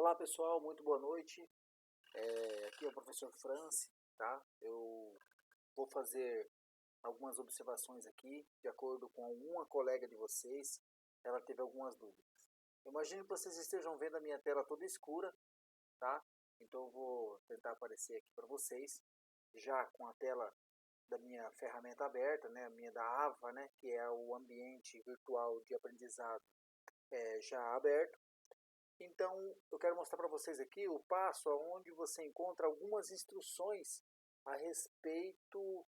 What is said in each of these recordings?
Olá pessoal, muito boa noite. Aqui é o professor Franci, tá? Eu vou fazer algumas observações aqui, de acordo com uma colega de vocês, ela teve algumas dúvidas. Eu imagino que vocês estejam vendo a minha tela toda escura, tá? Então eu vou tentar aparecer aqui para vocês, já com a tela da minha ferramenta aberta, né? A minha da AVA, né? Que é o ambiente virtual de aprendizado já aberto. Então, eu quero mostrar para vocês aqui o passo onde você encontra algumas instruções a respeito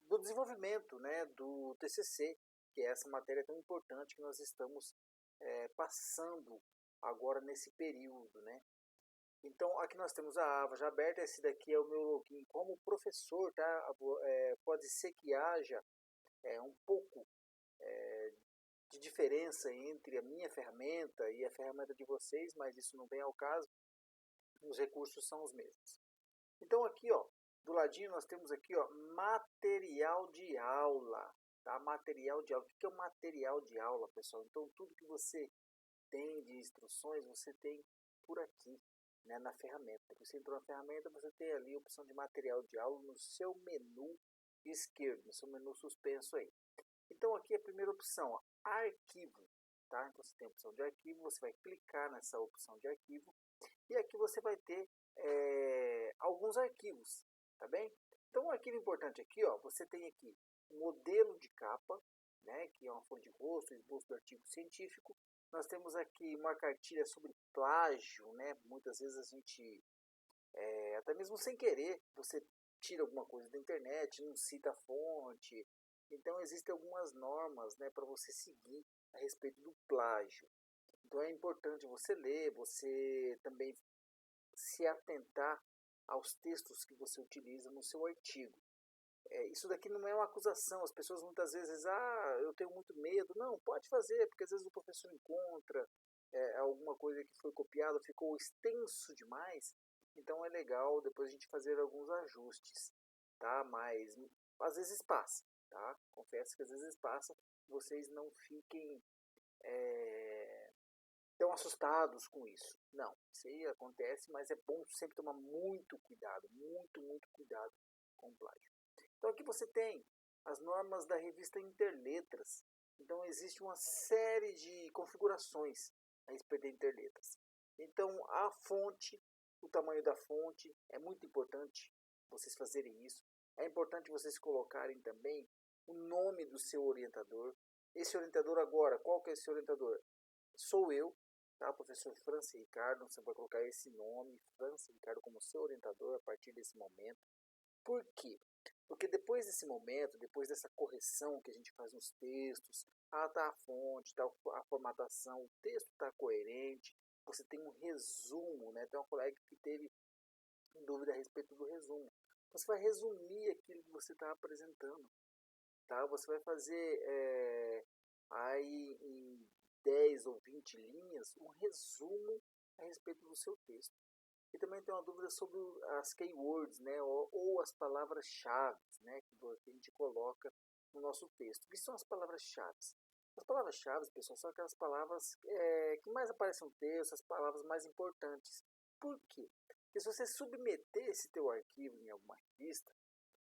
do desenvolvimento, né, do TCC, que é essa matéria tão importante que nós estamos passando agora nesse período, né? Então, aqui nós temos a aba já aberta, esse daqui é o meu login como professor, tá? Pode ser que haja um pouco de diferença entre a minha ferramenta e a ferramenta de vocês, mas isso não vem ao caso, os recursos são os mesmos. Então aqui, ó, do ladinho nós temos aqui, ó, material de aula, tá? Material de aula. O que é o material de aula, pessoal? Então tudo que você tem de instruções, você tem por aqui, né, na ferramenta. Você entrou na ferramenta, você tem ali a opção de material de aula no seu menu esquerdo, no seu menu suspenso aí. Então aqui a primeira opção, ó, arquivo, tá? Então você tem a opção de arquivo, você vai clicar nessa opção de arquivo e aqui você vai ter alguns arquivos, tá bem? Então um arquivo importante aqui, ó, você tem aqui o modelo de capa, né, que é uma folha de rosto, esboço do artigo científico. Nós temos aqui uma cartilha sobre plágio, né? Muitas vezes a gente, até mesmo sem querer, você tira alguma coisa da internet, não cita a fonte. Então existem algumas normas, né, para você seguir a respeito do plágio. Então é importante você ler, você também se atentar aos textos que você utiliza no seu artigo. Isso daqui não é uma acusação, as pessoas muitas vezes, eu tenho muito medo. Não, pode fazer, porque às vezes o professor encontra alguma coisa que foi copiada, ficou extenso demais, então é legal depois a gente fazer alguns ajustes, tá? Mas às vezes passa, tá? Confesso que às vezes passa, vocês não fiquem tão assustados com isso. Não, isso aí acontece, mas é bom sempre tomar muito cuidado, muito cuidado com o plágio. Então aqui você tem as normas da revista Interletras. Então existe uma série de configurações a respeito da Interletras. Então a fonte, o tamanho da fonte, é muito importante vocês fazerem isso. É importante vocês colocarem também o nome do seu orientador. Esse orientador agora, qual que é esse orientador? Sou eu, tá? Professor Franci Ricardo, você vai colocar esse nome, Franci Ricardo, como seu orientador a partir desse momento. Por quê? Porque depois desse momento, depois dessa correção que a gente faz nos textos, tá a fonte, tá a formatação, o texto está coerente, você tem um resumo, né? Tem uma colega que teve dúvida a respeito do resumo. Você vai resumir aquilo que você está apresentando, tá? Você vai fazer aí em 10 ou 20 linhas um resumo a respeito do seu texto. E também tem uma dúvida sobre as keywords, né, ou as palavras-chave, né, que a gente coloca no nosso texto. O que são as palavras-chave? As palavras-chave, pessoal, são aquelas palavras que mais aparecem no texto, as palavras mais importantes. Por quê? Porque se você submeter esse teu arquivo em alguma revista,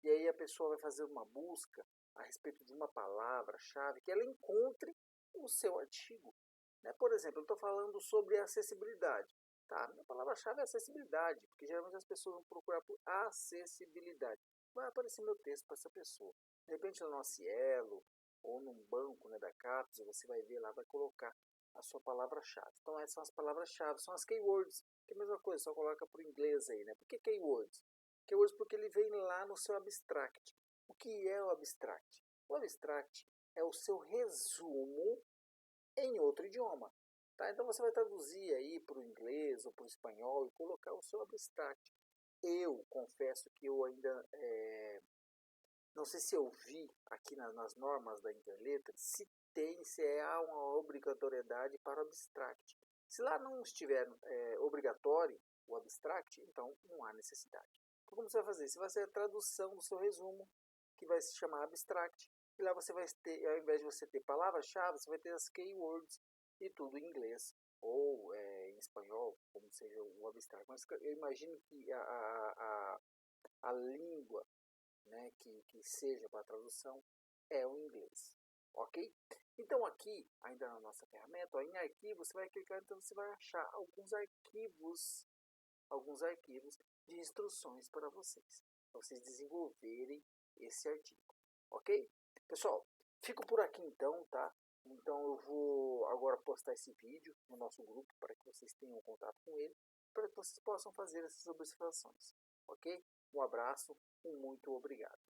e aí a pessoa vai fazer uma busca a respeito de uma palavra-chave, que ela encontre o seu artigo. Né? Por exemplo, eu estou falando sobre acessibilidade. Tá? A minha palavra-chave é acessibilidade, porque geralmente as pessoas vão procurar por acessibilidade. Vai aparecer meu texto para essa pessoa. De repente no nosso Cielo, ou num banco, né, da CAPES, você vai ver lá, vai colocar a sua palavra-chave. Então essas são as palavras-chave, são as keywords, que é a mesma coisa, só coloca por inglês aí. Né? Por que keywords? Keywords porque ele vem lá no seu abstract. O que é o abstract? O abstract é o seu resumo em outro idioma. Tá? Então você vai traduzir aí para o inglês ou para o espanhol e colocar o seu abstract. Eu confesso que eu ainda não sei se eu vi aqui nas normas da Interletras se há uma obrigatoriedade para o abstract. Se lá não estiver obrigatório o abstract, então não há necessidade. Então como você vai fazer? Você vai fazer a tradução do seu resumo, que vai se chamar abstract, e lá você vai ter, ao invés de você ter palavras-chave, você vai ter as keywords e tudo em inglês, ou em espanhol, como seja o abstract. Mas eu imagino que a língua, né, que seja para tradução é o inglês, ok? Então aqui, ainda na nossa ferramenta, ó, em arquivo, você vai clicar, então você vai achar alguns arquivos de instruções para vocês desenvolverem esse artigo, ok? Pessoal, fico por aqui então, tá? Então eu vou agora postar esse vídeo no nosso grupo para que vocês tenham contato com ele, para que vocês possam fazer essas observações, ok? Um abraço, muito obrigado.